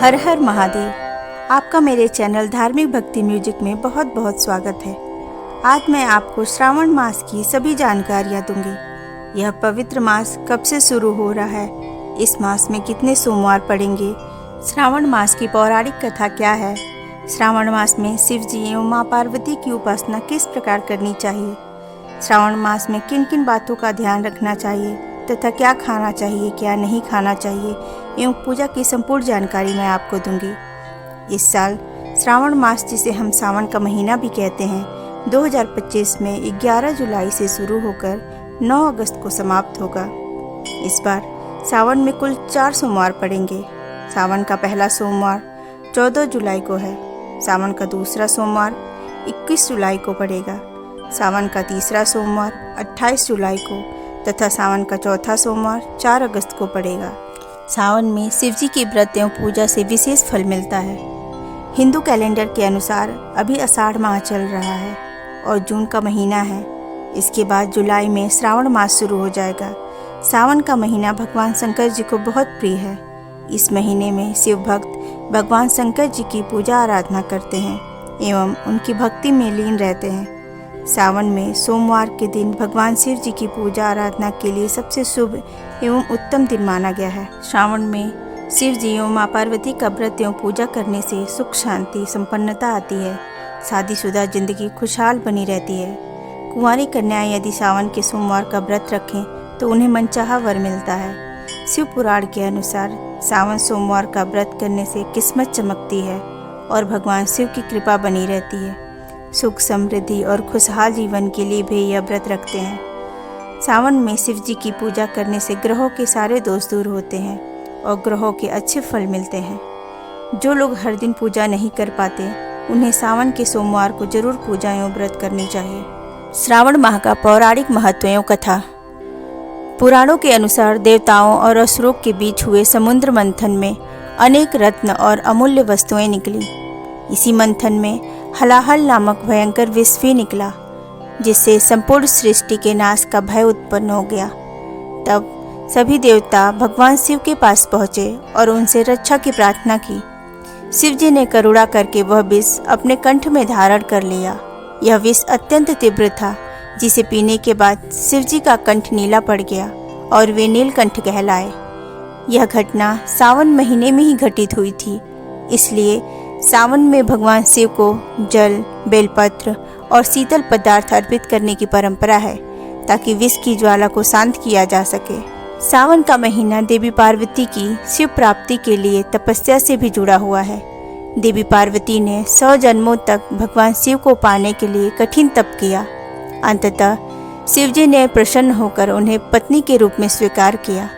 हर हर महादेव। आपका मेरे चैनल धार्मिक भक्ति म्यूजिक में बहुत बहुत स्वागत है। आज मैं आपको श्रावण मास की सभी जानकारियाँ दूंगी। यह पवित्र मास कब से शुरू हो रहा है, इस मास में कितने सोमवार पड़ेंगे, श्रावण मास की पौराणिक कथा क्या है, श्रावण मास में शिव जी एवं माँ पार्वती की उपासना किस प्रकार करनी चाहिए, श्रावण मास में किन किन बातों का ध्यान रखना चाहिए तथा क्या खाना चाहिए क्या नहीं खाना चाहिए एवं पूजा की संपूर्ण जानकारी मैं आपको दूंगी। इस साल श्रावण मास, जिसे हम सावन का महीना भी कहते हैं, 2025 में 11 जुलाई से शुरू होकर 9 अगस्त को समाप्त होगा। इस बार सावन में कुल 4 सोमवार पड़ेंगे। सावन का पहला सोमवार 14 जुलाई को है, सावन का दूसरा सोमवार 21 जुलाई को पड़ेगा, सावन का तीसरा सोमवार 28 जुलाई को तथा सावन का चौथा सोमवार 4 अगस्त को पड़ेगा। सावन में शिव जी की व्रत एवं पूजा से विशेष फल मिलता है। हिंदू कैलेंडर के अनुसार अभी आषाढ़ माह चल रहा है और जून का महीना है। इसके बाद जुलाई में श्रावण मास शुरू हो जाएगा। सावन का महीना भगवान शंकर जी को बहुत प्रिय है। इस महीने में शिव भक्त भगवान शंकर जी की पूजा आराधना करते हैं एवं उनकी भक्ति में लीन रहते हैं। सावन में सोमवार के दिन भगवान शिव जी की पूजा आराधना के लिए सबसे शुभ एवं उत्तम दिन माना गया है। श्रावण में शिव जी एवं माँ पार्वती का व्रत एवं पूजा करने से सुख शांति संपन्नता आती है। शादीशुदा जिंदगी खुशहाल बनी रहती है। कुंवारी कन्याएं यदि सावन के सोमवार का व्रत रखें तो उन्हें मनचाहा वर मिलता है। शिव पुराण के अनुसार सावन सोमवार का व्रत करने से किस्मत चमकती है और भगवान शिव की कृपा बनी रहती है। सुख समृद्धि और खुशहाल जीवन के लिए भी यह व्रत रखते हैं। सावन में शिव जी की पूजा करने से ग्रहों के सारे दोष दूर होते हैं और ग्रहों के अच्छे फल मिलते हैं। जो लोग हर दिन पूजा नहीं कर पाते, उन्हें सावन के सोमवार को जरूर पूजा एवं व्रत करनी चाहिए। श्रावण माह का पौराणिक महत्व एवं कथा। पुराणों के अनुसार देवताओं और असुरों के बीच हुए समुद्र मंथन में अनेक रत्न और अमूल्य वस्तुएं निकली। इसी मंथन में हलाहल नामक भयंकर विष भी निकला, जिससे संपूर्ण सृष्टि के नाश का भय उत्पन्न हो गया। तब सभी देवता भगवान शिव के पास पहुँचे और उनसे रक्षा की प्रार्थना की। शिव जी ने करुणा करके वह विष अपने कंठ में धारण कर लिया। यह विष अत्यंत तीव्र था, जिसे पीने के बाद शिव जी का कंठ नीला पड़ गया और वे नीलकंठ कहलाए। यह घटना सावन महीने में ही घटित हुई थी, इसलिए सावन में भगवान शिव को जल, बेलपत्र और शीतल पदार्थ अर्पित करने की परंपरा है, ताकि विष की ज्वाला को शांत किया जा सके। सावन का महीना देवी पार्वती की शिव प्राप्ति के लिए तपस्या से भी जुड़ा हुआ है। देवी पार्वती ने 100 जन्मों तक भगवान शिव को पाने के लिए कठिन तप किया। अंततः शिव जी ने प्रसन्न होकर उन्हें पत्नी के रूप में स्वीकार किया।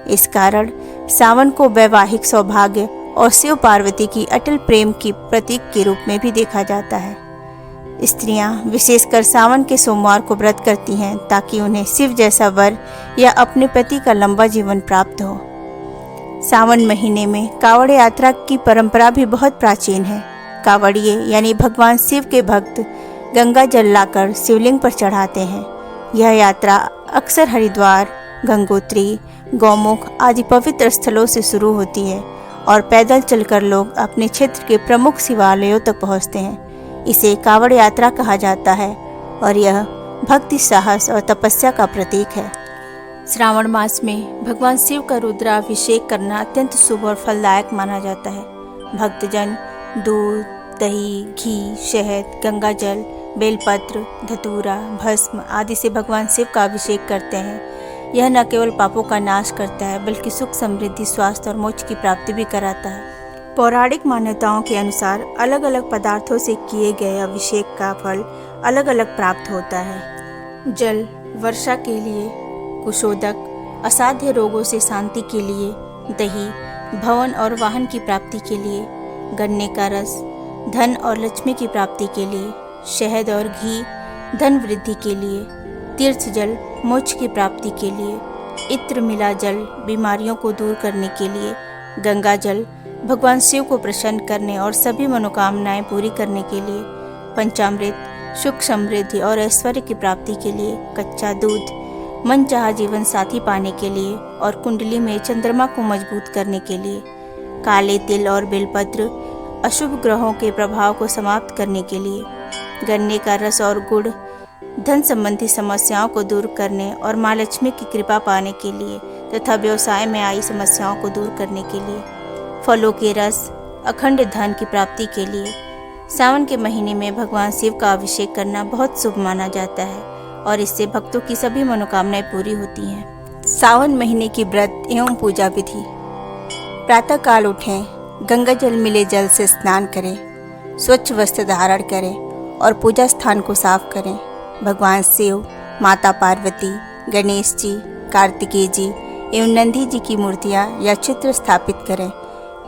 इस कारण सावन को वैवाहिक सौभाग्य और शिव पार्वती की अटल प्रेम की प्रतीक के रूप में भी देखा जाता है। स्त्रियां विशेषकर सावन के सोमवार को व्रत करती हैं, ताकि उन्हें शिव जैसा वर या अपने पति का लंबा जीवन प्राप्त हो। सावन महीने में कावड़ यात्रा की परंपरा भी बहुत प्राचीन है। कावड़िए यानी भगवान शिव के भक्त गंगा जल लाकर शिवलिंग पर चढ़ाते हैं। यह यात्रा अक्सर हरिद्वार, गंगोत्री, गौमुख आदि पवित्र स्थलों से शुरू होती है और पैदल चलकर लोग अपने क्षेत्र के प्रमुख शिवालयों तक पहुंचते हैं। इसे कावड़ यात्रा कहा जाता है और यह भक्ति, साहस और तपस्या का प्रतीक है। श्रावण मास में भगवान शिव का रुद्राभिषेक करना अत्यंत शुभ और फलदायक माना जाता है। भक्तजन दूध, दही, घी, शहद, गंगा जल, बेलपत्र, धतूरा, भस्म आदि से भगवान शिव का अभिषेक करते हैं। यह न केवल पापों का नाश करता है, बल्कि सुख समृद्धि, स्वास्थ्य और मोक्ष की प्राप्ति भी कराता है। पौराणिक मान्यताओं के अनुसार अलग अलग पदार्थों से किए गए अभिषेक का फल अलग अलग प्राप्त होता है। जल वर्षा के लिए, कुशोदक असाध्य रोगों से शांति के लिए, दही भवन और वाहन की प्राप्ति के लिए, गन्ने का रस धन और लक्ष्मी की प्राप्ति के लिए, शहद और घी धन वृद्धि के लिए, तीर्थ जल मोक्ष की प्राप्ति के लिए, इत्र मिला जल बीमारियों को दूर करने के लिए, गंगा जल भगवान शिव को प्रसन्न करने और सभी मनोकामनाएं पूरी करने के लिए, पंचामृत सुख समृद्धि और ऐश्वर्य की प्राप्ति के लिए, कच्चा दूध मनचाहा जीवन साथी पाने के लिए और कुंडली में चंद्रमा को मजबूत करने के लिए, काले तिल और बेलपत्र अशुभ ग्रहों के प्रभाव को समाप्त करने के लिए, गन्ने का रस और गुड़ धन संबंधी समस्याओं को दूर करने और माँ लक्ष्मी की कृपा पाने के लिए तथा व्यवसाय में आई समस्याओं को दूर करने के लिए, फलों के रस अखंड धन की प्राप्ति के लिए सावन के महीने में भगवान शिव का अभिषेक करना बहुत शुभ माना जाता है और इससे भक्तों की सभी मनोकामनाएं पूरी होती हैं। सावन महीने की व्रत एवं पूजा विधि। प्रातःकाल उठें, गंगा जल मिले जल से स्नान करें, स्वच्छ वस्त्र धारण करें और पूजा स्थान को साफ करें। भगवान शिव, माता पार्वती, गणेश जी, कार्तिकेय जी एवं नंदी जी की मूर्तियाँ या चित्र स्थापित करें।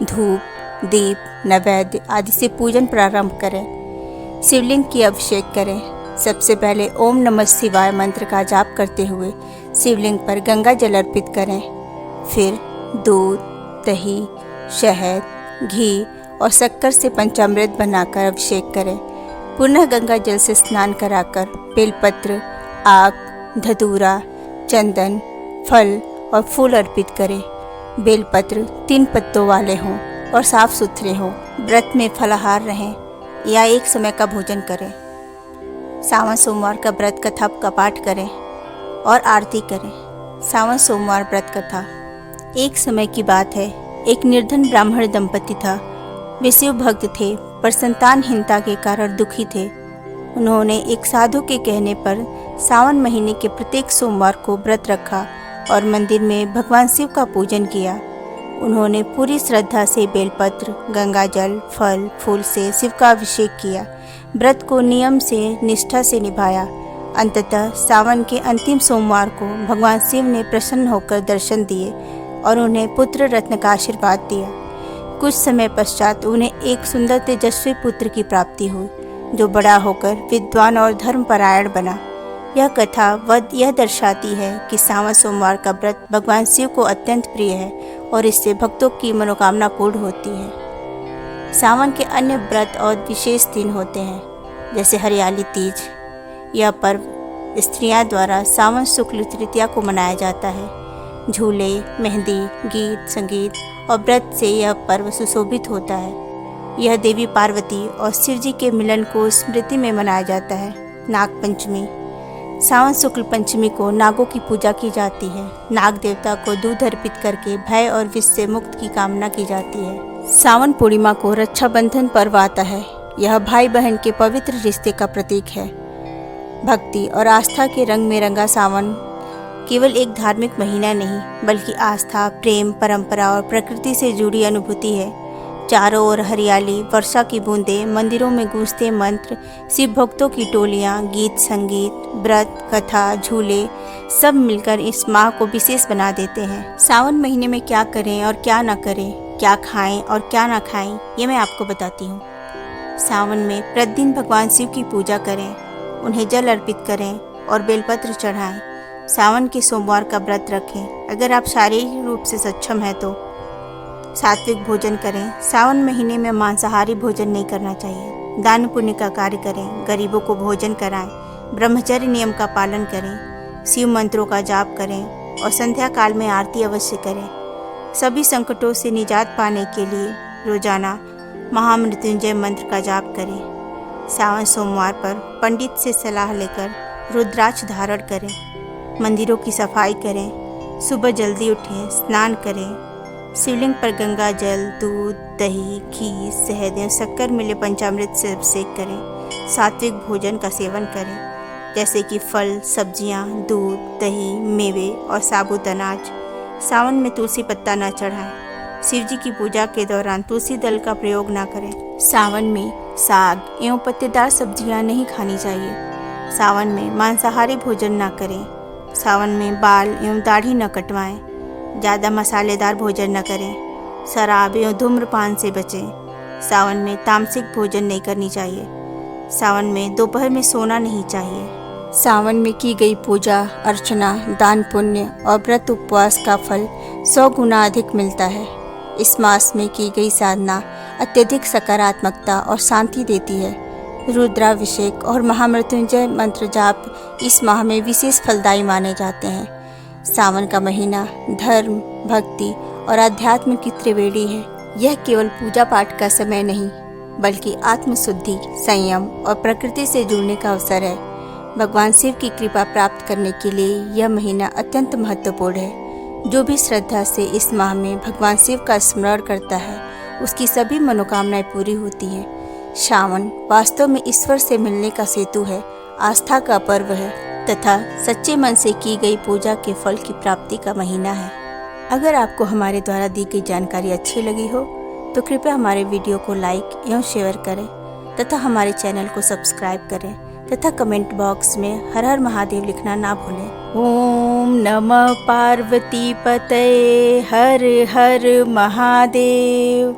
धूप, दीप, नैवेद्य आदि से पूजन प्रारंभ करें। शिवलिंग की अभिषेक करें। सबसे पहले ओम नमः शिवाय मंत्र का जाप करते हुए शिवलिंग पर गंगा जल अर्पित करें। फिर दूध, दही, शहद, घी और शक्कर से पंचामृत बनाकर अभिषेक करें। पुनः गंगा जल से स्नान कराकर बेलपत्र, आक, धतूरा, चंदन, फल और फूल अर्पित करें। बेलपत्र 3 पत्तों वाले हों और साफ सुथरे हों। व्रत में फलाहार रहें या एक समय का भोजन करें। सावन सोमवार का व्रत कथा का पाठ करें और आरती करें। सावन सोमवार व्रत कथा। एक समय की बात है, एक निर्धन ब्राह्मण दंपति था। वे शिव भक्त थे पर संतानहीनता के कारण दुखी थे। उन्होंने एक साधु के कहने पर सावन महीने के प्रत्येक सोमवार को व्रत रखा और मंदिर में भगवान शिव का पूजन किया। उन्होंने पूरी श्रद्धा से बेलपत्र, गंगा जल, फल, फूल से शिव का अभिषेक किया। व्रत को नियम से निष्ठा से निभाया। अंततः सावन के अंतिम सोमवार को भगवान शिव ने प्रसन्न होकर दर्शन दिए और उन्हें पुत्र रत्न का आशीर्वाद दिया। कुछ समय पश्चात उन्हें एक सुंदर तेजस्वी पुत्र की प्राप्ति हुई, जो बड़ा होकर विद्वान और धर्मपरायण बना। यह कथा यह दर्शाती है कि सावन सोमवार का व्रत भगवान शिव को अत्यंत प्रिय है और इससे भक्तों की मनोकामना पूर्ण होती है। सावन के अन्य व्रत और विशेष दिन होते हैं, जैसे हरियाली तीज। यह पर्व स्त्रियां द्वारा सावन शुक्ल तृतीया को मनाया जाता है। झूले, मेहंदी, गीत, संगीत और व्रत से यह पर्व सुशोभित होता है। यह देवी पार्वती और शिव जी के मिलन को स्मृति में मनाया जाता है। नाग पंचमी। सावन शुक्ल पंचमी को नागों की पूजा की जाती है। नाग देवता को दूध अर्पित करके भय और विष से मुक्त की कामना की जाती है। सावन पूर्णिमा को रक्षाबंधन पर्व आता है। यह भाई बहन के पवित्र रिश्ते का प्रतीक है। भक्ति और आस्था के रंग में रंगा सावन केवल एक धार्मिक महीना नहीं, बल्कि आस्था, प्रेम, परंपरा और प्रकृति से जुड़ी अनुभूति है। चारों ओर हरियाली, वर्षा की बूंदें, मंदिरों में गूंजते मंत्र, शिव भक्तों की टोलियाँ, गीत, संगीत, व्रत, कथा, झूले सब मिलकर इस माह को विशेष बना देते हैं। सावन महीने में क्या करें और क्या ना करें, क्या खाएं और क्या ना खाएं, ये मैं आपको बताती हूँ। सावन में प्रतिदिन भगवान शिव की पूजा करें, उन्हें जल अर्पित करें और बेलपत्र चढ़ाएं। सावन के सोमवार का व्रत रखें। अगर आप शारीरिक रूप से सक्षम हैं तो सात्विक भोजन करें। सावन महीने में मांसाहारी भोजन नहीं करना चाहिए। दान पुण्य का कार्य करें, गरीबों को भोजन कराएं, ब्रह्मचर्य नियम का पालन करें, शिव मंत्रों का जाप करें और संध्या काल में आरती अवश्य करें। सभी संकटों से निजात पाने के लिए रोजाना महामृत्युंजय मंत्र का जाप करें। सावन सोमवार पर पंडित से सलाह लेकर रुद्राक्ष धारण करें। मंदिरों की सफाई करें। सुबह जल्दी उठें, स्नान करें। शिवलिंग पर गंगा जल, दूध, दही, घी, शहद एवं शक्कर मिले पंचामृत से अभिषेक करें। सात्विक भोजन का सेवन करें, जैसे कि फल, सब्जियां, दूध, दही, मेवे और साबुत अनाज। सावन में तुलसी पत्ता न चढ़ाएं। शिव जी की पूजा के दौरान तुलसी दल का प्रयोग न करें। सावन में साग एवं पत्तेदार सब्जियां नहीं खानी चाहिए। सावन में मांसाहारी भोजन न करें। सावन में बाल एवं दाढ़ी न कटवाएं। ज़्यादा मसालेदार भोजन न करें। शराब एवं धूम्रपान से बचें। सावन में तामसिक भोजन नहीं करनी चाहिए। सावन में दोपहर में सोना नहीं चाहिए। सावन में की गई पूजा, अर्चना, दान पुण्य और व्रत उपवास का फल 100 गुना अधिक मिलता है। इस मास में की गई साधना अत्यधिक सकारात्मकता और शांति देती है। रुद्राभिषेक और महामृत्युंजय मंत्र जाप इस माह में विशेष फलदायी माने जाते हैं। सावन का महीना धर्म, भक्ति और अध्यात्म की त्रिवेणी है। यह केवल पूजा पाठ का समय नहीं, बल्कि आत्मशुद्धि, संयम और प्रकृति से जुड़ने का अवसर है। भगवान शिव की कृपा प्राप्त करने के लिए यह महीना अत्यंत महत्वपूर्ण है। जो भी श्रद्धा से इस माह में भगवान शिव का स्मरण करता है, उसकी सभी मनोकामनाएं पूरी होती हैं। श्रावण वास्तव में ईश्वर से मिलने का सेतु है, आस्था का पर्व है तथा सच्चे मन से की गई पूजा के फल की प्राप्ति का महीना है। अगर आपको हमारे द्वारा दी गई जानकारी अच्छी लगी हो तो कृपया हमारे वीडियो को लाइक एवं शेयर करें तथा हमारे चैनल को सब्सक्राइब करें तथा कमेंट बॉक्स में हर हर महादेव लिखना ना भूलें। ओम नमः पार्वती पतये हर हर महादेव।